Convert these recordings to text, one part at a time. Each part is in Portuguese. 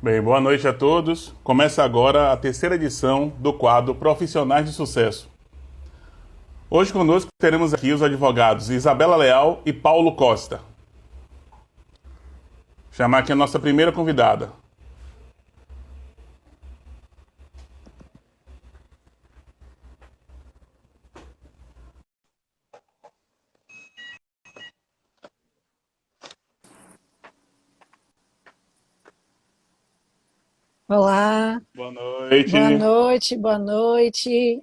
Bem, boa noite a todos. Começa agora a terceira edição do quadro Profissionais de Sucesso. Hoje conosco teremos aqui os advogados Isabela Leal e Paulo Costa. Vou chamar aqui a nossa primeira convidada. Olá, Boa boa noite. noite, boa noite.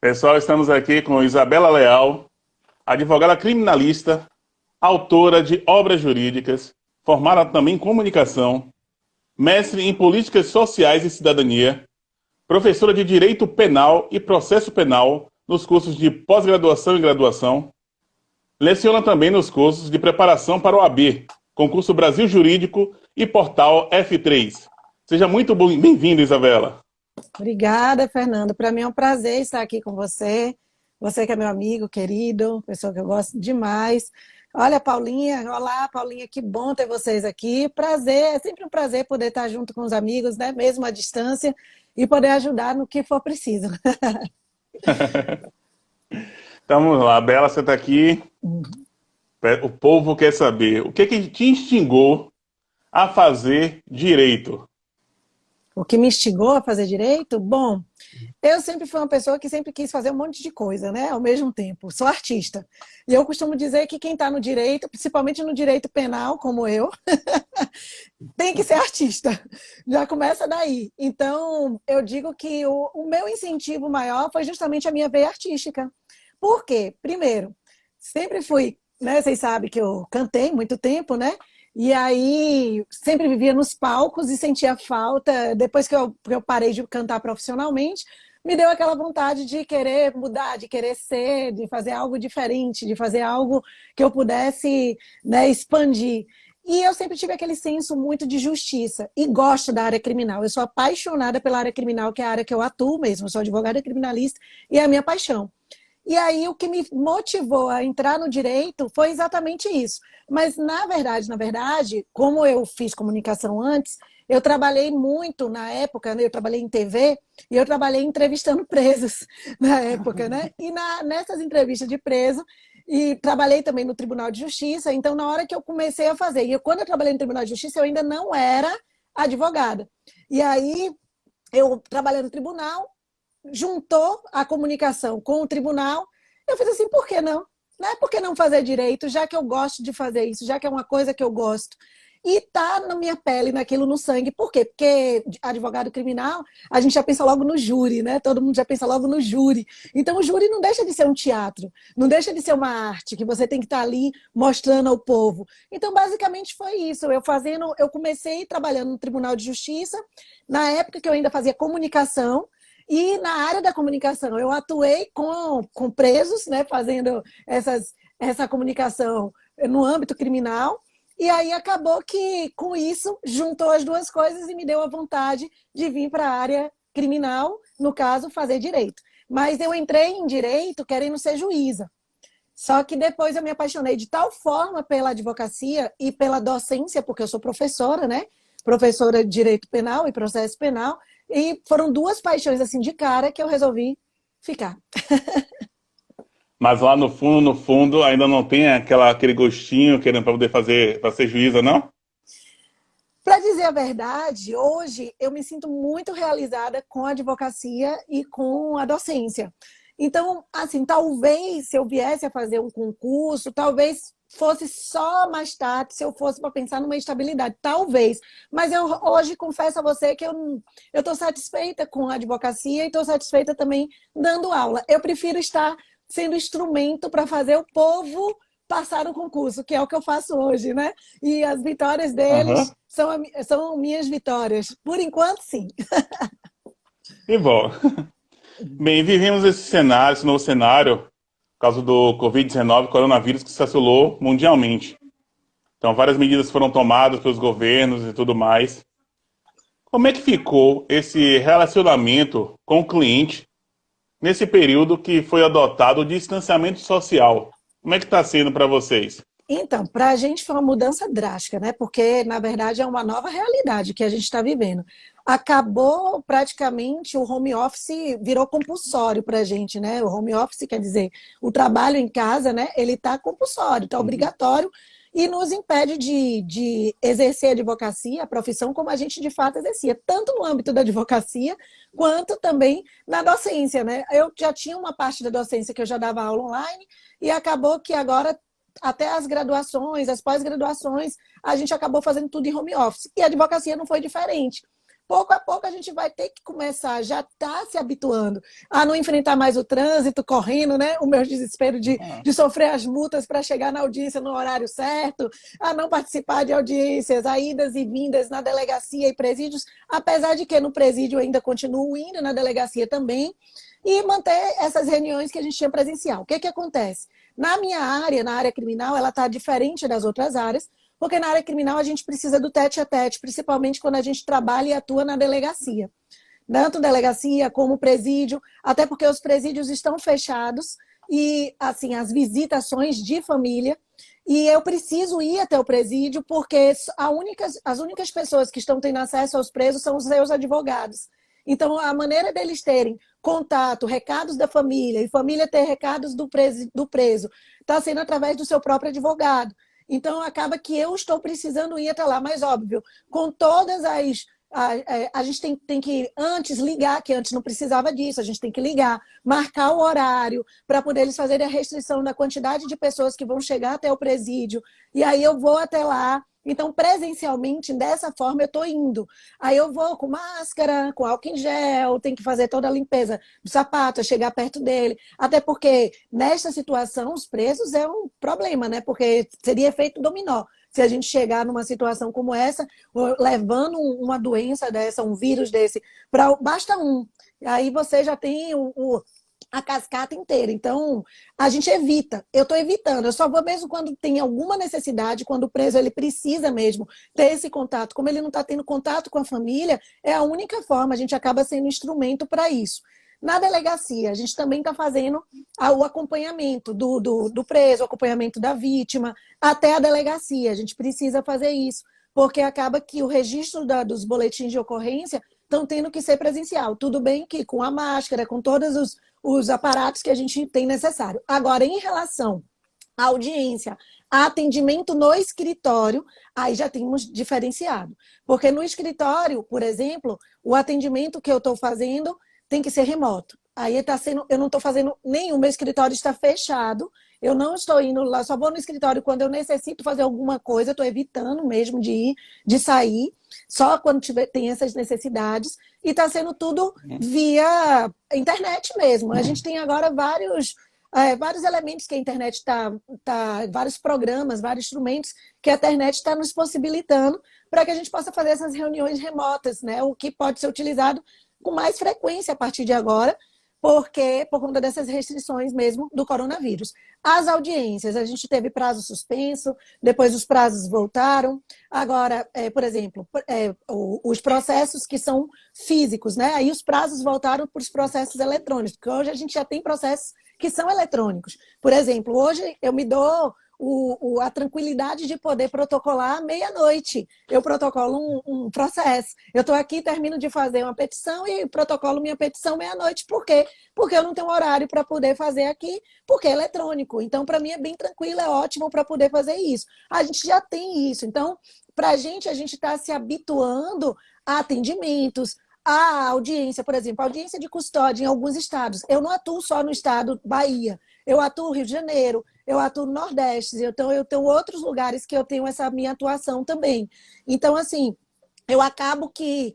Pessoal, estamos aqui com Isabela Leal, advogada criminalista, autora de obras jurídicas, formada também em comunicação, mestre em políticas sociais e cidadania, professora de Direito Penal e Processo Penal nos cursos de pós-graduação e graduação. Leciona também nos cursos de preparação para o AB, Concurso Brasil Jurídico e Portal F3. Seja muito bem-vinda, Isabela. Obrigada, Fernando. Para mim é um prazer estar aqui com você. Você que é meu amigo querido, pessoa que eu gosto demais. Olha, Paulinha, olá, Paulinha, que bom ter vocês aqui. Prazer, é sempre um prazer poder estar junto com os amigos, né? Mesmo à distância, e poder ajudar no que for preciso. Então vamos lá, Bela, você está aqui. O povo quer saber o que te instigou a fazer direito. O que me instigou a fazer direito? Bom, eu sempre fui uma pessoa que sempre quis fazer um monte de coisa, né? Ao mesmo tempo. Sou artista. E eu costumo dizer que quem está no direito, principalmente no direito penal, como eu, tem que ser artista. Já começa daí. Então, eu digo que o meu incentivo maior foi justamente a minha veia artística. Por quê? Primeiro, sempre fui, né? Vocês sabem que eu cantei muito tempo, né? E aí sempre vivia nos palcos e sentia falta. Depois que eu parei de cantar profissionalmente, me deu aquela vontade de querer mudar, de querer ser, de fazer algo diferente, de fazer algo que eu pudesse, né, expandir. E eu sempre tive aquele senso muito de justiça e gosto da área criminal. Eu sou apaixonada pela área criminal, que é a área que eu atuo mesmo. Eu sou advogada criminalista e é a minha paixão. E aí o que me motivou a entrar no direito foi exatamente isso. Mas na verdade, como eu fiz comunicação antes, eu trabalhei muito na época, né? Eu trabalhei em TV e eu trabalhei entrevistando presos na época, né? E nessas entrevistas de preso, e trabalhei também no Tribunal de Justiça, então na hora que eu comecei a fazer, quando eu trabalhei no Tribunal de Justiça, eu ainda não era advogada. E aí, eu trabalhando no tribunal, juntou a comunicação com o tribunal, eu fiz assim, por que não? Né? Por que não fazer direito, já que eu gosto de fazer isso, já que é uma coisa que eu gosto? E tá na minha pele, naquilo no sangue. Por quê? Porque advogado criminal, a gente já pensa logo no júri, né? Todo mundo já pensa logo no júri. Então o júri não deixa de ser um teatro, não deixa de ser uma arte que você tem que estar ali mostrando ao povo. Então basicamente foi isso. Eu comecei trabalhando no Tribunal de Justiça, na época que eu ainda fazia comunicação. E na área da comunicação, eu atuei com presos, né, fazendo essa comunicação no âmbito criminal, e aí acabou que, com isso, juntou as duas coisas e me deu a vontade de vir para a área criminal, no caso, fazer direito. Mas eu entrei em direito querendo ser juíza. Só que depois eu me apaixonei de tal forma pela advocacia e pela docência, porque eu sou professora, né? Professora de direito penal e processo penal, e foram duas paixões assim de cara que eu resolvi ficar. Mas lá no fundo, ainda não tem aquele gostinho querendo para poder fazer, para ser juíza, não? Para dizer a verdade, hoje eu me sinto muito realizada com a advocacia e com a docência. Então, assim, talvez se eu viesse a fazer um concurso, talvez fosse só mais tarde, se eu fosse para pensar numa estabilidade, talvez. Mas eu hoje confesso a você que eu estou satisfeita com a advocacia e estou satisfeita também dando aula. Eu prefiro estar sendo instrumento para fazer o povo passar o concurso, que é o que eu faço hoje, né? E as vitórias Aham. deles são minhas vitórias. Por enquanto, sim. E bom. Bem, vivemos esse cenário, esse novo cenário, por causa do Covid-19, coronavírus, que se assolou mundialmente. Então, várias medidas foram tomadas pelos governos e tudo mais. Como é que ficou esse relacionamento com o cliente nesse período que foi adotado o distanciamento social? Como é que está sendo para vocês? Então, para a gente foi uma mudança drástica, né? Porque, na verdade, é uma nova realidade que a gente está vivendo. Acabou praticamente o home office virou compulsório para a gente, né? O home office quer dizer o trabalho em casa, né? Ele está compulsório, está Uhum. obrigatório e nos impede de exercer a advocacia, a profissão como a gente de fato exercia, tanto no âmbito da advocacia quanto também na docência, né? Eu já tinha uma parte da docência que eu já dava aula online e acabou que agora até as graduações, as pós-graduações, a gente acabou fazendo tudo em home office. E a advocacia não foi diferente. Pouco a pouco a gente vai ter que começar, já está se habituando a não enfrentar mais o trânsito, correndo, né? O meu desespero Ah, de sofrer as multas para chegar na audiência no horário certo, a não participar de audiências, a idas e vindas na delegacia e presídios, apesar de que no presídio eu ainda continuo indo, na delegacia também, e manter essas reuniões que a gente tinha presencial. O que, que acontece? Na minha área, na área criminal, ela está diferente das outras áreas, porque na área criminal a gente precisa do tete a tete, principalmente quando a gente trabalha e atua na delegacia. Tanto delegacia como presídio, até porque os presídios estão fechados e assim as visitações de família. E eu preciso ir até o presídio porque as únicas pessoas que estão tendo acesso aos presos são os seus advogados. Então, a maneira deles terem contato, recados da família, e família ter recados do preso, está sendo através do seu próprio advogado. Então, acaba que eu estou precisando ir até lá, mas óbvio, com todas as. A gente tem que antes ligar, que antes não precisava disso, a gente tem que ligar, marcar o horário para poder eles fazerem a restrição da quantidade de pessoas que vão chegar até o presídio. E aí eu vou até lá. Então, presencialmente, dessa forma, eu estou indo. Aí eu vou com máscara, com álcool em gel, tem que fazer toda a limpeza do sapato, chegar perto dele. Até porque, nesta situação, os presos é um problema, né? Porque seria efeito dominó. Se a gente chegar numa situação como essa, levando uma doença dessa, um vírus desse, basta um. Aí você já tem a cascata inteira. Então, a gente evita. Eu estou evitando. Eu só vou mesmo quando tem alguma necessidade, quando o preso ele precisa mesmo ter esse contato. Como ele não está tendo contato com a família, é a única forma. A gente acaba sendo instrumento para isso. Na delegacia, a gente também está fazendo o acompanhamento do preso, o acompanhamento da vítima, até a delegacia. A gente precisa fazer isso, porque acaba que o registro dos boletins de ocorrência estão tendo que ser presencial. Tudo bem que com a máscara, com todos os aparatos que a gente tem necessário. Agora, em relação à audiência, a atendimento no escritório, aí já temos diferenciado. Porque no escritório, por exemplo, o atendimento que eu estou fazendo tem que ser remoto. Aí tá sendo, eu não estou fazendo nenhum, meu escritório está fechado, eu não estou indo lá, só vou no escritório quando eu necessito fazer alguma coisa, estou evitando mesmo de ir, de sair, só quando tem essas necessidades, e está sendo tudo via internet mesmo. A gente tem agora vários elementos que a internet vários programas, vários instrumentos que a internet está nos possibilitando para que a gente possa fazer essas reuniões remotas, né? O que pode ser utilizado com mais frequência a partir de agora, porque por conta dessas restrições mesmo do coronavírus. As audiências, a gente teve prazo suspenso, depois os prazos voltaram. Agora, por exemplo, os processos que são físicos, né? Aí os prazos voltaram para os processos eletrônicos, porque hoje a gente já tem processos que são eletrônicos. Por exemplo, hoje eu me dou a tranquilidade de poder protocolar à meia-noite. Eu protocolo um processo. Eu estou aqui, termino de fazer uma petição e protocolo minha petição meia-noite. Por quê? Porque eu não tenho horário para poder fazer aqui, porque é eletrônico. Então, para mim, é bem tranquilo, é ótimo para poder fazer isso. A gente já tem isso. Então, para a gente está se habituando a atendimentos, a audiência, por exemplo, a audiência de custódia em alguns estados. Eu não atuo só no estado Bahia, eu atuo no Rio de Janeiro, eu atuo no Nordeste, então eu tenho outros lugares que eu tenho essa minha atuação também. Então, assim, eu acabo que,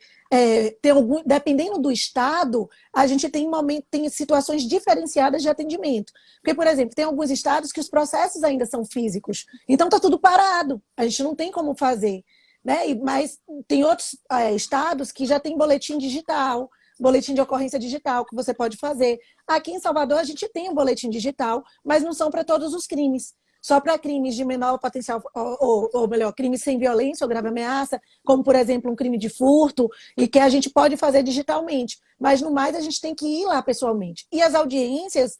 dependendo do estado, a gente tem situações diferenciadas de atendimento. Porque, por exemplo, tem alguns estados que os processos ainda são físicos, então está tudo parado, a gente não tem como fazer. Né? Mas tem outros estados que já tem boletim digital, boletim de ocorrência digital que você pode fazer. Aqui em Salvador a gente tem um boletim digital, mas não são para todos os crimes. Só para crimes de menor potencial, ou melhor, crimes sem violência ou grave ameaça, como, por exemplo, um crime de furto, e que a gente pode fazer digitalmente. Mas, no mais, a gente tem que ir lá pessoalmente. E as audiências,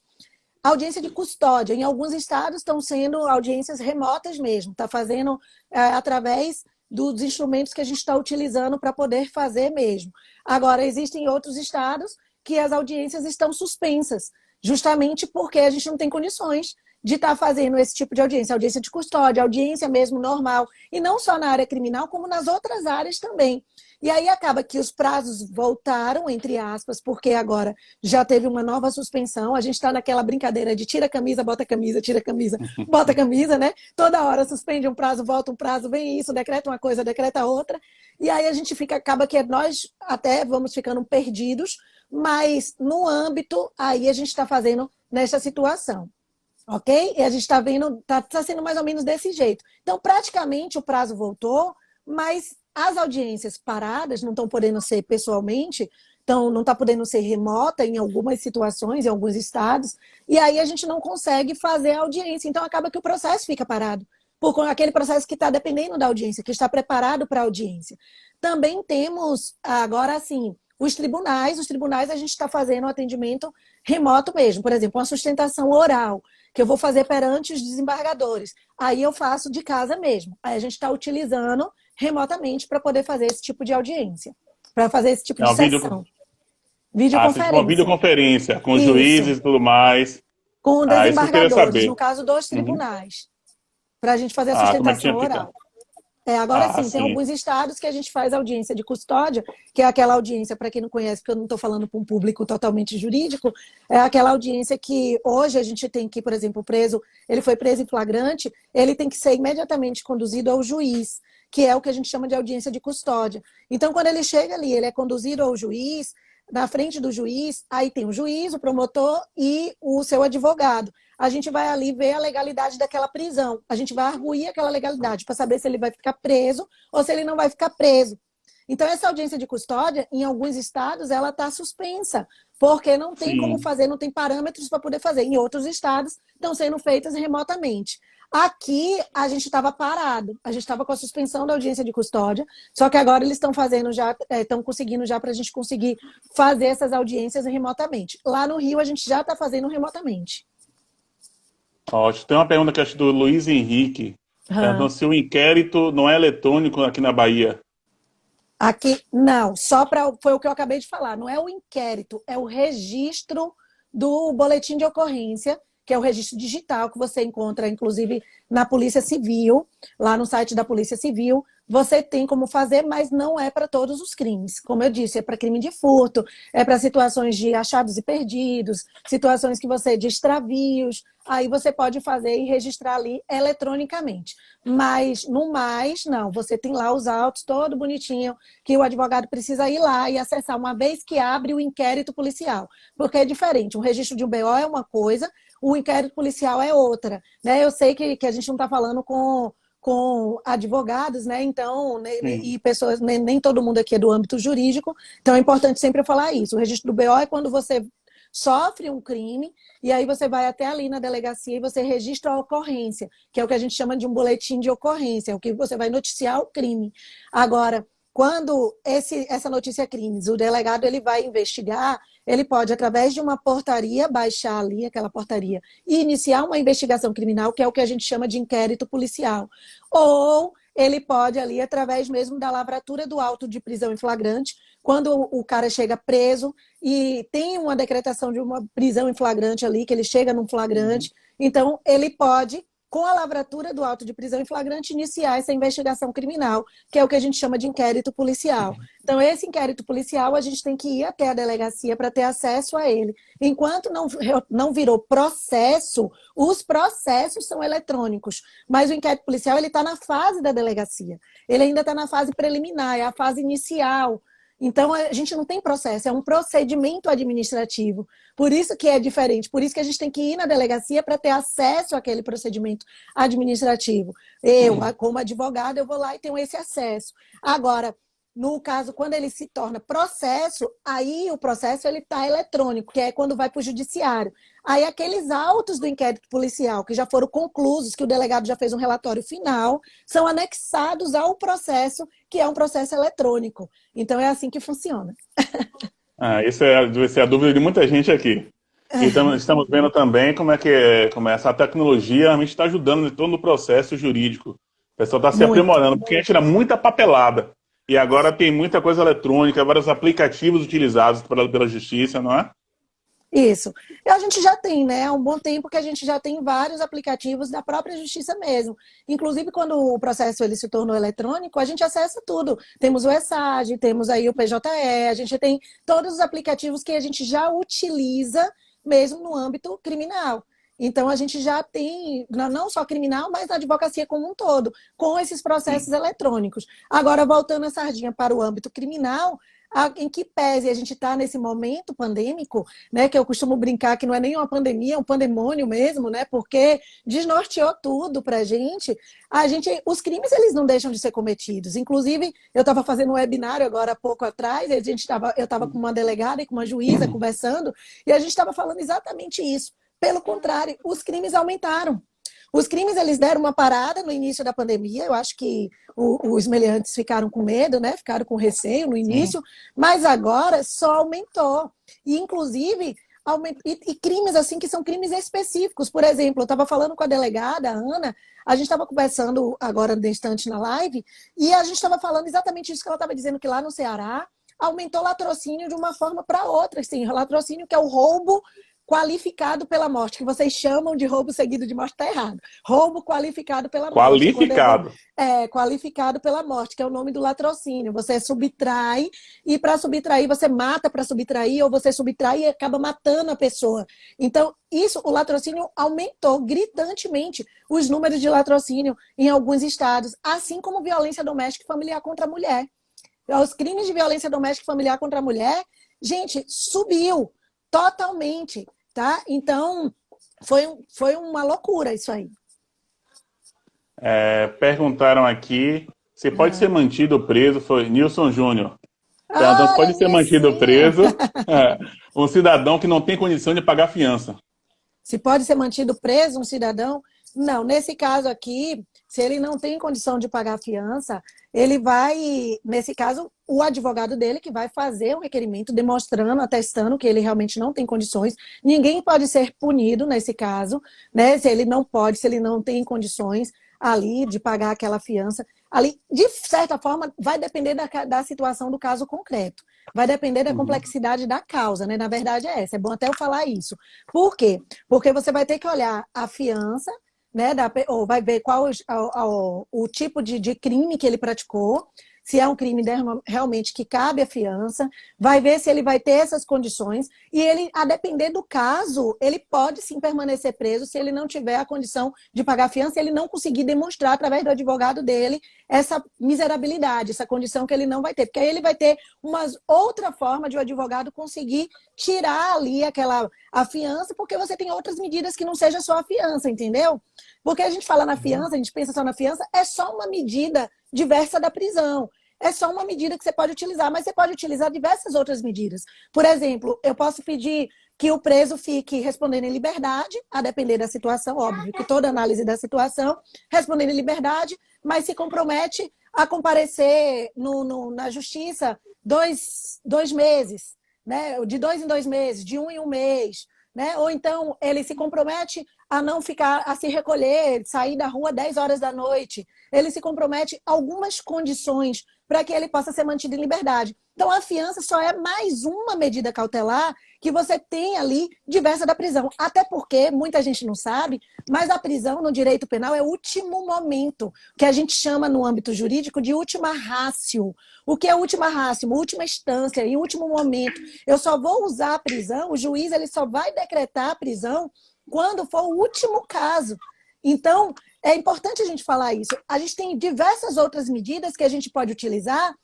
Audiência de custódia. Em alguns estados estão sendo audiências remotas mesmo, está fazendo através dos instrumentos que a gente está utilizando para poder fazer mesmo. Agora, existem outros estados que as audiências estão suspensas, justamente porque a gente não tem condições de estar fazendo esse tipo de audiência de custódia, audiência mesmo normal, e não só na área criminal, como nas outras áreas também. E aí acaba que os prazos voltaram, entre aspas, porque agora já teve uma nova suspensão, a gente está naquela brincadeira de tira a camisa, bota a camisa, tira a camisa, bota a camisa, né? Toda hora suspende um prazo, volta um prazo, vem isso, decreta uma coisa, decreta outra, e aí a gente fica, acaba que nós até vamos ficando perdidos, mas no âmbito, aí a gente está fazendo nessa situação. Ok? E a gente está vendo, está sendo mais ou menos desse jeito. Então, praticamente o prazo voltou, mas as audiências paradas, não estão podendo ser pessoalmente, então não está podendo ser remota em algumas situações, em alguns estados, e aí a gente não consegue fazer a audiência. Então, acaba que o processo fica parado, por aquele processo que está dependendo da audiência, que está preparado para a audiência. Também temos, agora sim, os tribunais a gente está fazendo atendimento remoto mesmo, por exemplo, uma sustentação oral, que eu vou fazer perante os desembargadores. Aí eu faço de casa mesmo. Aí a gente está utilizando remotamente para poder fazer esse tipo de audiência, para fazer esse tipo de sessão. Videoconferência. Uma videoconferência com Isso. Juízes e tudo mais. Com desembargadores, no caso dos Uhum. tribunais, para a gente fazer a sustentação oral. Agora sim, tem alguns estados que a gente faz audiência de custódia, que é aquela audiência, para quem não conhece, porque eu não estou falando para um público totalmente jurídico, é aquela audiência que hoje a gente tem que, por exemplo, o preso, ele foi preso em flagrante, ele tem que ser imediatamente conduzido ao juiz, que é o que a gente chama de audiência de custódia. Então, quando ele chega ali, ele é conduzido ao juiz, na frente do juiz, aí tem o juiz, o promotor e o seu advogado. A gente vai ali ver a legalidade daquela prisão. A gente vai arguir aquela legalidade para saber se ele vai ficar preso ou se ele não vai ficar preso. Então, essa audiência de custódia, em alguns estados, ela está suspensa, porque não tem como fazer, não tem parâmetros para poder fazer. Em outros estados, estão sendo feitas remotamente. Aqui, a gente estava parado, a gente estava com a suspensão da audiência de custódia, só que agora eles estão fazendo já, estão conseguindo já para a gente conseguir fazer essas audiências remotamente. Lá no Rio, a gente já está fazendo remotamente. Ótimo. Tem uma pergunta que acho do Luiz Henrique. Perguntando se o inquérito não é eletrônico aqui na Bahia. Aqui, não. Foi o que eu acabei de falar. Não é o inquérito, é o registro do boletim de ocorrência, que é o registro digital que você encontra, inclusive, na Polícia Civil, lá no site da Polícia Civil. Você tem como fazer, mas não é para todos os crimes. Como eu disse, é para crime de furto, é para situações de achados e perdidos, situações que você de extravios. Aí você pode fazer e registrar ali eletronicamente. Mas, no mais, não. Você tem lá os autos, todo bonitinho, que o advogado precisa ir lá e acessar uma vez que abre o inquérito policial. Porque é diferente. O registro de um BO é uma coisa, o inquérito policial é outra. Né? Eu sei que a gente não está falando com advogados, né? Então, e pessoas, nem todo mundo aqui é do âmbito jurídico, então é importante sempre falar isso. O registro do BO é quando você sofre um crime e aí você vai até ali na delegacia e você registra a ocorrência, que é o que a gente chama de um boletim de ocorrência, é o que você vai noticiar o crime. Agora, quando essa notícia é crime, o delegado ele vai investigar, ele pode, através de uma portaria, baixar ali aquela portaria e iniciar uma investigação criminal, que é o que a gente chama de inquérito policial. Ou ele pode ali, através mesmo da lavratura do auto de prisão em flagrante, quando o cara chega preso e tem uma decretação de uma prisão em flagrante ali, que ele chega num flagrante, então ele pode, com a lavratura do auto de prisão em flagrante, iniciar essa investigação criminal, que é o que a gente chama de inquérito policial. Então, esse inquérito policial, a gente tem que ir até a delegacia para ter acesso a ele. Enquanto não virou processo, os processos são eletrônicos, mas o inquérito policial ele está na fase da delegacia. Ele ainda está na fase preliminar, é a fase inicial. Então, a gente não tem processo, é um procedimento administrativo. Por isso que é diferente, por isso que a gente tem que ir na delegacia para ter acesso àquele procedimento administrativo. Eu, como advogada, eu vou lá e tenho esse acesso. Agora, no caso, quando ele se torna processo, aí o processo está eletrônico, que é quando vai para o judiciário. Aí aqueles autos do inquérito policial que já foram conclusos, que o delegado já fez um relatório final, são anexados ao processo, que é um processo eletrônico. Então é assim que funciona. Essa vai ser a dúvida de muita gente aqui. E estamos vendo também como essa tecnologia realmente está ajudando em todo o processo jurídico. O pessoal está se Muito. aprimorando, porque antes era muita papelada. E agora tem muita coisa eletrônica, vários aplicativos utilizados pela justiça, não é? Isso. E a gente já tem, né? Há um bom tempo que a gente já tem vários aplicativos da própria justiça mesmo. Inclusive, quando o processo ele se tornou eletrônico, a gente acessa tudo. Temos o ESAG, temos aí o PJE, a gente tem todos os aplicativos que a gente já utiliza mesmo no âmbito criminal. Então, a gente já tem, não só criminal, mas na advocacia como um todo, com esses processos Sim. eletrônicos. Agora, voltando a sardinha para o âmbito criminal, em que pese a gente está nesse momento pandêmico, né, que eu costumo brincar que não é nem uma pandemia, é um pandemônio mesmo, né, porque desnorteou tudo para a gente, os crimes eles não deixam de ser cometidos. Inclusive, eu estava fazendo um webinário agora há pouco atrás, eu estava com uma delegada e com uma juíza conversando, e a gente estava falando exatamente isso. Pelo contrário, os crimes aumentaram. Os crimes eles deram uma parada no início da pandemia. Eu acho que os meliantes ficaram com medo, né? Ficaram com receio no Sim. início, mas agora só aumentou. E inclusive e crimes assim que são crimes específicos. Por exemplo, eu estava falando com a delegada, a Ana, a gente estava conversando agora no instante na live, e a gente estava falando exatamente isso que ela estava dizendo, que lá no Ceará aumentou o latrocínio de uma forma para outra. Assim, o latrocínio que é o roubo qualificado pela morte, que vocês chamam de roubo seguido de morte, está errado. Roubo qualificado pela morte. Qualificado. Qualificado pela morte, que é o nome do latrocínio. Você subtrai, e para subtrair, você mata para subtrair, ou você subtrai e acaba matando a pessoa. Então, o latrocínio aumentou gritantemente os números de latrocínio em alguns estados, assim como violência doméstica e familiar contra a mulher. Os crimes de violência doméstica e familiar contra a mulher, gente, subiu totalmente. Tá? Então, foi uma loucura isso aí. Perguntaram aqui se pode ser mantido preso, foi Nilson Júnior. Perguntando se Olha, pode ser mantido Nilcinho! preso um cidadão que não tem condição de pagar fiança. Se pode ser mantido preso um cidadão? Não, nesse caso aqui, se ele não tem condição de pagar a fiança, ele vai, nesse caso, o advogado dele que vai fazer um requerimento demonstrando, atestando que ele realmente não tem condições. Ninguém pode ser punido nesse caso, né? Se ele não pode, se ele não tem condições ali de pagar aquela fiança. Ali, de certa forma, vai depender da situação do caso concreto. Vai depender da complexidade da causa, né? Na verdade é essa. É bom até eu falar isso. Por quê? Porque você vai ter que olhar a fiança, né, ou vai ver qual o tipo de crime que ele praticou, se é um crime realmente que cabe a fiança, vai ver se ele vai ter essas condições, e ele, a depender do caso, ele pode sim permanecer preso se ele não tiver a condição de pagar a fiança, ele não conseguir demonstrar através do advogado dele essa miserabilidade, essa condição que ele não vai ter, porque aí ele vai ter uma outra forma de o advogado conseguir tirar ali a fiança, porque você tem outras medidas que não seja só a fiança, entendeu? Porque a gente fala na fiança, a gente pensa só na fiança, é só uma medida diversa da prisão. É só uma medida que você pode utilizar, mas você pode utilizar diversas outras medidas. Por exemplo, eu posso pedir que o preso fique respondendo em liberdade, a depender da situação, óbvio, que toda análise da situação, respondendo em liberdade, mas se compromete a comparecer na justiça 2 meses, né? De 2 em 2 meses, de 1 em 1 mês, né? Ou então ele se compromete a não ficar, a se recolher, sair da rua 10 horas da noite. Ele se compromete a algumas condições para que ele possa ser mantido em liberdade. Então, a fiança só é mais uma medida cautelar que você tem ali diversa da prisão. Até porque, muita gente não sabe, mas a prisão no direito penal é o último momento, que a gente chama no âmbito jurídico de última ratio. O que é última ratio? Última instância, em último momento. Eu só vou usar a prisão, o juiz ele só vai decretar a prisão quando for o último caso. Então, é importante a gente falar isso. A gente tem diversas outras medidas que a gente pode utilizar,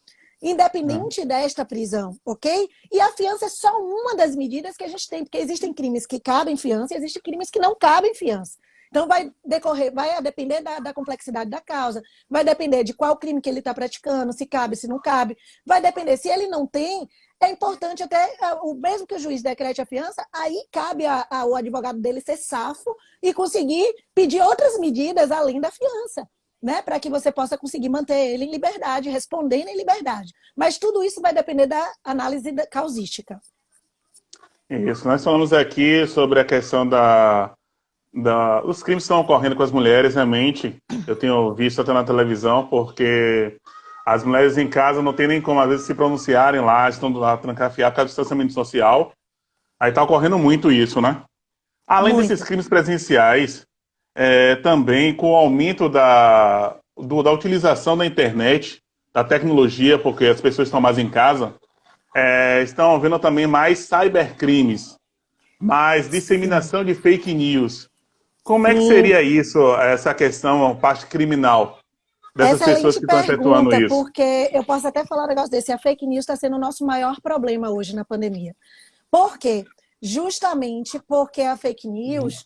independente desta prisão, ok? E a fiança é só uma das medidas que a gente tem, porque existem crimes que cabem fiança e existem crimes que não cabem fiança. Então, vai depender da complexidade da causa, vai depender de qual crime que ele está praticando, se cabe, se não cabe, vai depender. Se ele não tem, é importante até, o mesmo que o juiz decrete a fiança, aí cabe ao advogado dele ser safo e conseguir pedir outras medidas além da fiança, né? Para que você possa conseguir manter ele em liberdade, respondendo em liberdade. Mas tudo isso vai depender da análise causística. Isso, nós falamos aqui sobre a questão dos crimes que estão ocorrendo com as mulheres, realmente. Eu tenho visto até na televisão, porque as mulheres em casa não tem nem como, às vezes, se pronunciarem lá, estão lá trancafiadas por causa do distanciamento social. Aí está ocorrendo muito isso, né? Além desses Muito. crimes presenciais, também com o aumento da utilização da internet, da tecnologia, porque as pessoas estão mais em casa, estão havendo também mais cybercrimes, mais Sim. disseminação de fake news. Como é que Sim. seria isso, essa questão, a parte criminal dessas pessoas Excelente que estão efetuando pergunta, isso? porque eu posso até falar um negócio desse. A fake news está sendo o nosso maior problema hoje na pandemia. Por quê? Justamente porque a fake news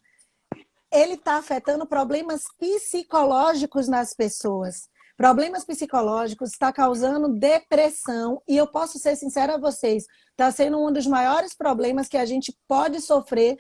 ele está afetando problemas psicológicos nas pessoas. Problemas psicológicos está causando depressão e eu posso ser sincera a vocês, está sendo um dos maiores problemas que a gente pode sofrer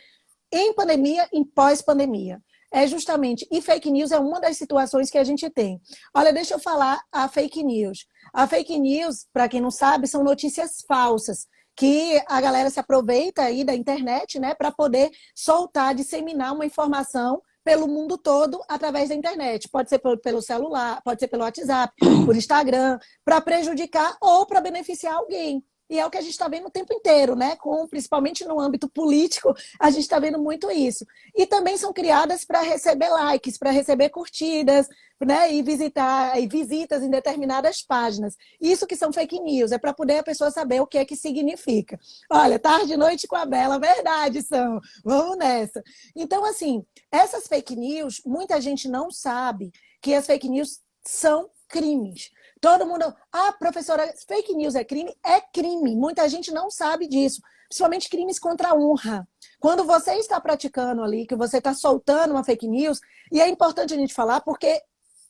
em pandemia, em pós-pandemia. É justamente, e fake news é uma das situações que a gente tem. Olha, deixa eu falar a fake news. A fake news, para quem não sabe, são notícias falsas que a galera se aproveita aí da internet, né, para poder soltar, disseminar uma informação pelo mundo todo através da internet. Pode ser pelo celular, pode ser pelo WhatsApp, por Instagram, para prejudicar ou para beneficiar alguém. E é o que a gente está vendo o tempo inteiro, né? Principalmente no âmbito político, a gente está vendo muito isso. E também são criadas para receber likes, para receber curtidas, né? E visitas em determinadas páginas. Isso que são fake news, é para poder a pessoa saber o que é que significa. Olha, tarde e noite com a Bela, verdade, são. Vamos nessa. Então, assim, essas fake news, muita gente não sabe que as fake news são crimes. Todo mundo, professora, fake news é crime? É crime. Muita gente não sabe disso. Principalmente crimes contra a honra. Quando você está praticando ali, que você está soltando uma fake news, e é importante a gente falar, porque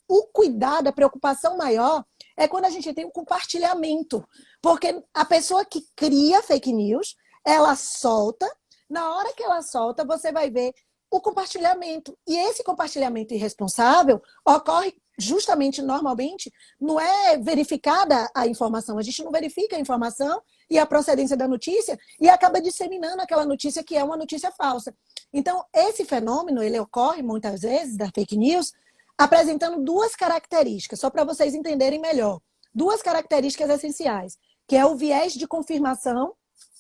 o cuidado, a preocupação maior é quando a gente tem um compartilhamento. Porque a pessoa que cria fake news, ela solta, na hora que ela solta, você vai ver o compartilhamento. E esse compartilhamento irresponsável ocorre justamente, normalmente, não é verificada a informação. A gente não verifica a informação e a procedência da notícia e acaba disseminando aquela notícia que é uma notícia falsa. Então, esse fenômeno, ele ocorre muitas vezes, da fake news, apresentando duas características, só para vocês entenderem melhor. Duas características essenciais, que é o viés de confirmação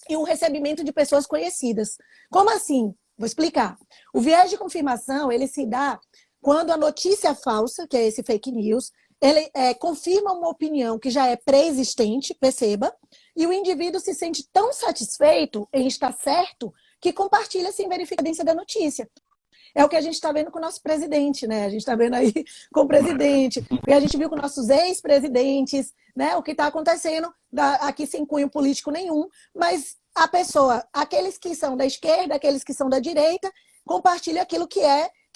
e o recebimento de pessoas conhecidas. Como assim? Vou explicar. O viés de confirmação, ele se dá quando a notícia falsa, que é esse fake news, ele confirma uma opinião que já é pré-existente, perceba, e o indivíduo se sente tão satisfeito em estar certo que compartilha sem verificar a evidência da notícia. É o que a gente está vendo com o nosso presidente, né? A gente está vendo aí com o presidente, porque a gente viu com nossos ex-presidentes, né? O que está acontecendo aqui sem cunho político nenhum, mas a pessoa, aqueles que são da esquerda, aqueles que são da direita, compartilham aquilo que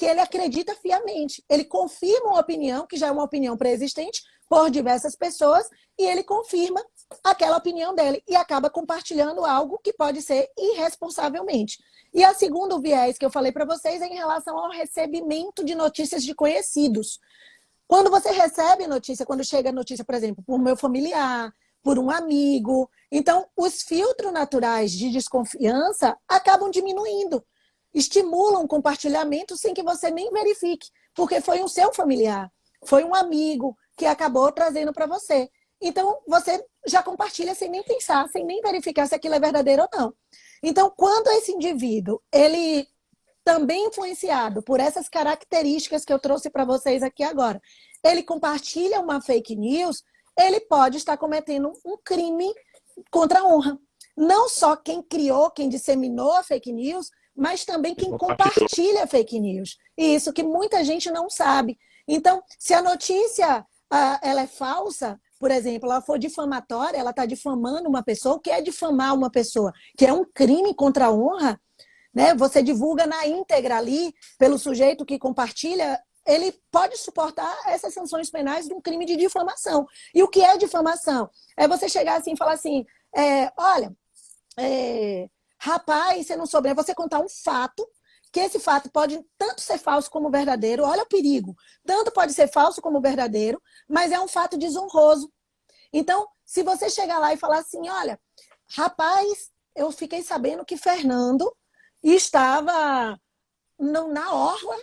ele acredita fiamente. Ele confirma uma opinião, que já é uma opinião pré-existente, por diversas pessoas, e ele confirma aquela opinião dele e acaba compartilhando algo que pode ser irresponsavelmente. E a segundo viés que eu falei para vocês é em relação ao recebimento de notícias de conhecidos. Quando você recebe notícia, quando chega a notícia, por exemplo, por meu familiar, por um amigo, então os filtros naturais de desconfiança acabam diminuindo, estimulam o compartilhamento sem que você nem verifique, porque foi um seu familiar, foi um amigo que acabou trazendo para você. Então, você já compartilha sem nem pensar, sem nem verificar se aquilo é verdadeiro ou não. Então, quando esse indivíduo, ele também influenciado por essas características que eu trouxe para vocês aqui agora, ele compartilha uma fake news, ele pode estar cometendo um crime contra a honra. Não só quem criou, quem disseminou a fake news, mas também quem compartilha a fake news. E isso que muita gente não sabe. Então, se a notícia ela é falsa, por exemplo, ela for difamatória, ela está difamando uma pessoa. O que é difamar uma pessoa? Que é um crime contra a honra, né? Você divulga na íntegra ali, pelo sujeito que compartilha, ele pode suportar essas sanções penais de um crime de difamação. E o que é difamação? É você chegar assim e falar assim, olha, rapaz, você não soube, é você contar um fato, que esse fato pode tanto ser falso como verdadeiro, olha o perigo, tanto pode ser falso como verdadeiro, mas é um fato desonroso. Então, se você chegar lá e falar assim, olha, rapaz, eu fiquei sabendo que Fernando estava na orla.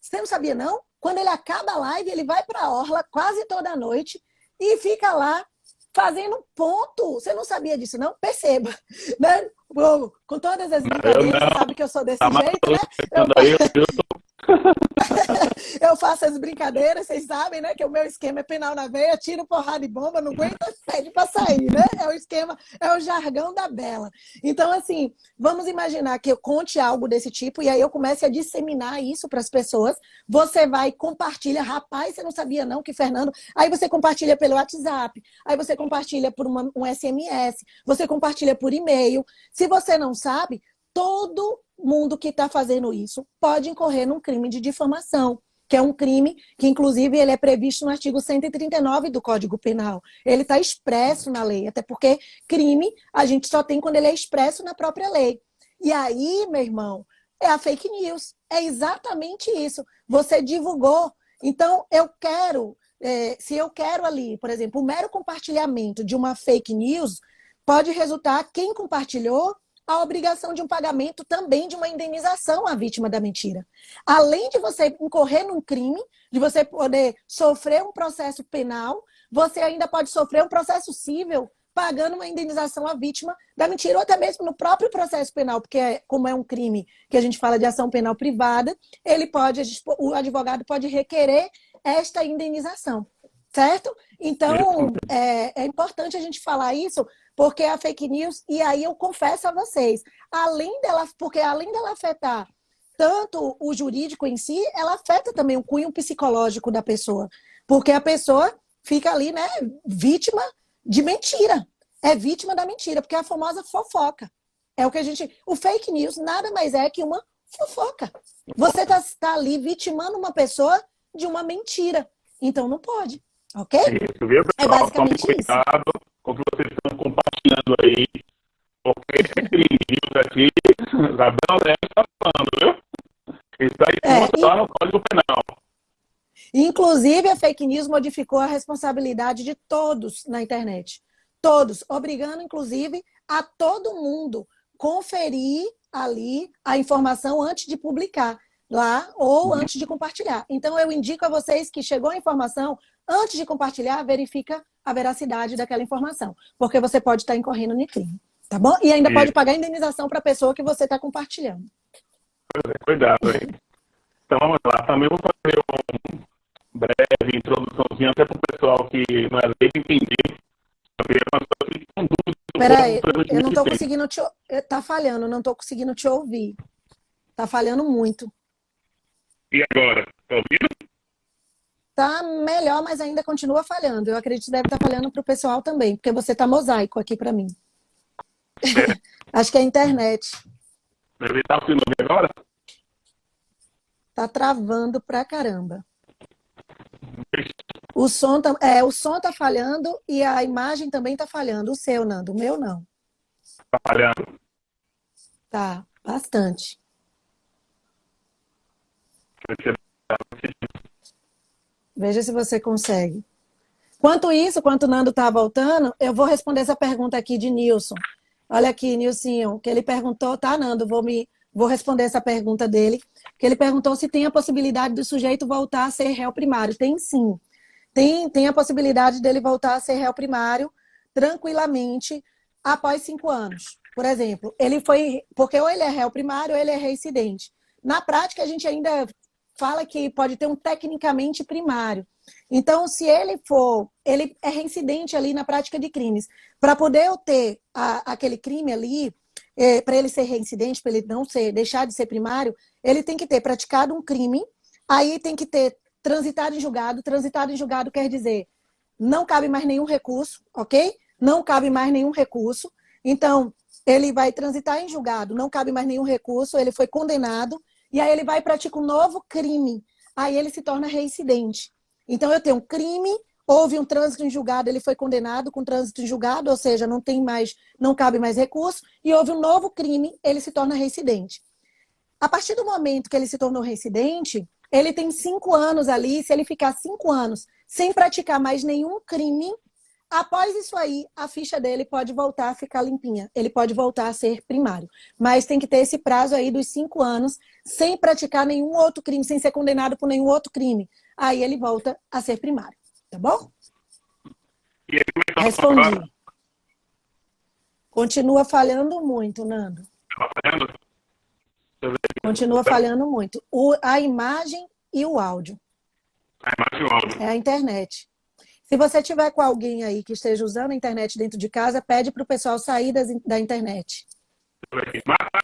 Você não sabia, não? Quando ele acaba a live, ele vai para a orla quase toda noite e fica lá fazendo ponto. Você não sabia disso, não? Perceba. Né? Com todas as brincadeiras, você sabe que eu sou desse jeito, né? Eu faço as brincadeiras, vocês sabem, né? Que o meu esquema é penal na veia, tiro porrada e bomba, não aguenta, pede para sair, né? É o esquema, é o jargão da Bela. Então, assim, vamos imaginar que eu conte algo desse tipo e aí eu comece a disseminar isso para as pessoas. Você vai, compartilha, rapaz, você não sabia não que Fernando... Aí você compartilha pelo WhatsApp, aí você compartilha por um SMS, você compartilha por e-mail. Se você não sabe, todo mundo que está fazendo isso pode incorrer num crime de difamação, que é um crime que, inclusive, ele é previsto no artigo 139 do Código Penal. Ele está expresso na lei, até porque crime a gente só tem quando ele é expresso na própria lei. E aí, meu irmão, é a fake news. É exatamente isso. Você divulgou. Então, eu quero, se eu quero ali, por exemplo, o mero compartilhamento de uma fake news pode resultar, quem compartilhou, a obrigação de um pagamento também de uma indenização à vítima da mentira. Além de você incorrer num crime, de você poder sofrer um processo penal, você ainda pode sofrer um processo civil pagando uma indenização à vítima da mentira, ou até mesmo no próprio processo penal, porque como é um crime que a gente fala de ação penal privada, o advogado pode requerer esta indenização, certo? Então, é importante a gente falar isso, porque a fake news, e aí eu confesso a vocês, porque além dela afetar tanto o jurídico em si, ela afeta também o cunho psicológico da pessoa, porque a pessoa fica ali, né, vítima de mentira, é vítima da mentira, porque é a famosa fofoca. É o que o fake news nada mais é que uma fofoca. Você está ali vitimando uma pessoa de uma mentira, então não pode, ok? Isso, viu, pessoal? É basicamente Tome cuidado com o que vocês estão compartilhando aí, porque é crime, viu? Aqui, Isabela Leal está falando, viu? Está exposto lá no Código Penal. Inclusive, a fake news modificou a responsabilidade de todos na internet. Todos, obrigando, inclusive, a todo mundo conferir ali a informação antes de publicar lá ou antes de compartilhar. Então, eu indico a vocês que chegou a informação, antes de compartilhar, verifica a veracidade daquela informação, porque você pode estar incorrendo no crime, tá bom? E ainda pode pagar indenização para a pessoa que você está compartilhando. Cuidado aí. Então, vamos lá. Também vou fazer uma breve introduçãozinha até para o pessoal que não é leigo entender. Peraí, eu não estou conseguindo te... Tá falhando, não estou conseguindo te ouvir. Tá falhando muito. E agora? Tá ouvindo? Tá melhor, mas ainda continua falhando. Eu acredito que deve estar falhando para o pessoal também, porque você tá mosaico aqui para mim. Acho que é a internet. Deve estar ouvindo agora? Tá travando pra caramba. O som tá falhando e a imagem também tá falhando. O seu, Nando. O meu, não. Tá falhando? Tá, bastante. Veja se você consegue. Enquanto isso, enquanto o Nando tá voltando, eu vou responder essa pergunta aqui de Nilson. Olha aqui, Nilson, que ele perguntou, tá, Nando? Vou responder essa pergunta dele, que ele perguntou se tem a possibilidade do sujeito voltar a ser réu primário. Tem sim. Tem a possibilidade dele voltar a ser réu primário tranquilamente após 5 anos. Por exemplo, porque ou ele é réu primário ou ele é reincidente. Na prática, a gente ainda fala que pode ter um tecnicamente primário. Então, se ele é reincidente ali na prática de crimes. Para poder eu ter aquele crime ali, para ele ser reincidente, para ele deixar de ser primário, ele tem que ter praticado um crime, aí tem que ter transitado em julgado. Transitado em julgado quer dizer, não cabe mais nenhum recurso, ok? Não cabe mais nenhum recurso. Então, ele vai transitar em julgado, não cabe mais nenhum recurso, ele foi condenado, e aí ele vai e pratica um novo crime. Aí ele se torna reincidente. Então, eu tenho um crime, houve um trânsito em julgado, ele foi condenado com trânsito em julgado, ou seja, não cabe mais recurso, e houve um novo crime, ele se torna reincidente. A partir do momento que ele se tornou reincidente, ele tem 5 anos ali, se ele ficar 5 anos sem praticar mais nenhum crime, Após isso aí, a ficha dele pode voltar a ficar limpinha. Ele pode voltar a ser primário. Mas tem que ter esse prazo aí dos 5 anos, sem praticar nenhum outro crime, sem ser condenado por nenhum outro crime. Aí ele volta a ser primário. Tá bom? E aí, como é que tá Respondi. agora? Continua falhando muito, Nando. Tá fazendo? Deixa eu ver aqui. Continua falhando muito. A imagem e o áudio. A imagem e o áudio. É a internet. Se você tiver com alguém aí que esteja usando a internet dentro de casa, pede para o pessoal sair da internet. Deixa eu ver aqui. Marta.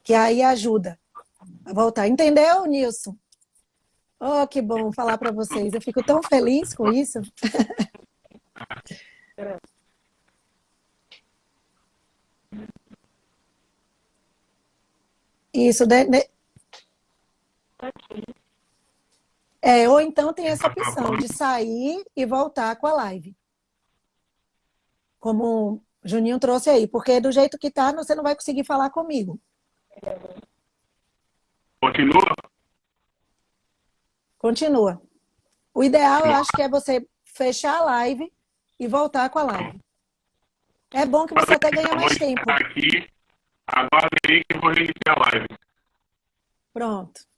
Que aí ajuda a voltar. Entendeu, Nilson? Oh, que bom falar para vocês. Eu fico tão feliz com isso. Isso, ou então tem essa opção de sair e voltar com a live. Como o Juninho trouxe aí, porque do jeito que tá, você não vai conseguir falar comigo. Continua? Continua. O ideal, eu acho que é você fechar a live e voltar com a live. É bom que você até ganha mais tempo. Aqui, agora aí que eu vou reiniciar a live. Pronto.